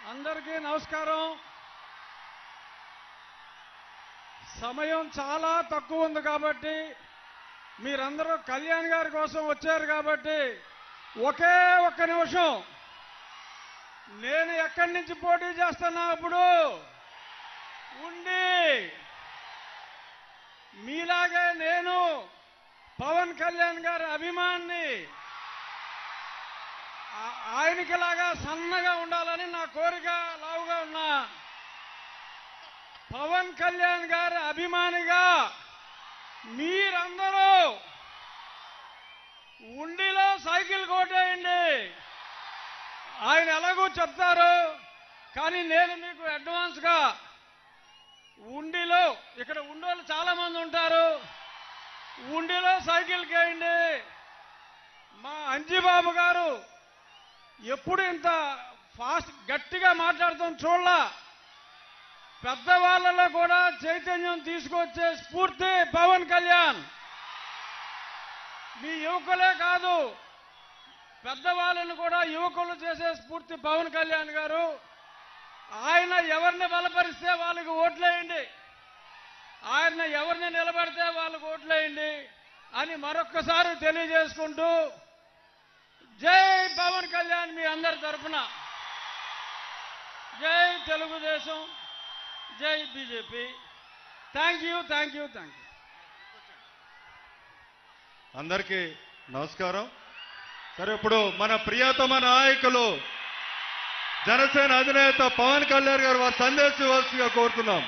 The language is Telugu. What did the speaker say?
అందరికీ నమస్కారం. సమయం చాలా తక్కువ ఉంది కాబట్టి మీరందరూ కళ్యాణ్ గారి కోసం వచ్చారు కాబట్టి ఒకే ఒక్క నిమిషం, నేను ఎక్కడి నుంచి పోటీ చేస్తున్నా అప్పుడు ఉండి మీలాగే నేను పవన్ కళ్యాణ్ గారి అభిమాని, ఆయనకి లాగా సన్నగా ఉండాలని నా కోరిక. లావుగా ఉన్నా పవన్ కళ్యాణ్ గారి అభిమానిగా మీరందరూ ఉండిలో సైకిల్ కొట్టేయండి. ఆయన ఎలాగో చెప్తారు, కానీ నేను మీకు అడ్వాన్స్గా ఉండిలో, ఇక్కడ ఉండోళ్ళు చాలా మంది ఉంటారు, ఉండిలో సైకిల్ కేయండి. మా అంజిబాబు గారు ఎప్పుడు ఇంత ఫాస్ట్ గట్టిగా మాట్లాడుతాం చూడలా. పెద్దవాళ్ళలో కూడా చైతన్యం తీసుకొచ్చే స్ఫూర్తి పవన్ కళ్యాణ్. మీ యువకులే కాదు, పెద్దవాళ్ళని కూడా యువకులు చేసే స్ఫూర్తి పవన్ కళ్యాణ్ గారు. ఆయన ఎవరిని బలపరిస్తే వాళ్ళకి ఓట్లేయండి, ఆయన ఎవరిని నిలబడితే వాళ్ళకి ఓట్లేయండి అని మరొక్కసారి తెలియజేసుకుంటూ, జై పవన్ కళ్యాణ్ మీ అందరి తరఫున, జై తెలుగుదేశం, జై BJP. Thank you, thank you, thank you. అందరికీ నమస్కారం. సరే, ఇప్పుడు మన ప్రియతమ నాయకులు జనసేన అధినేత పవన్ కళ్యాణ్ గారు వారి సందేశం ఇవ్వాల్సిందిగా కోరుతున్నాం.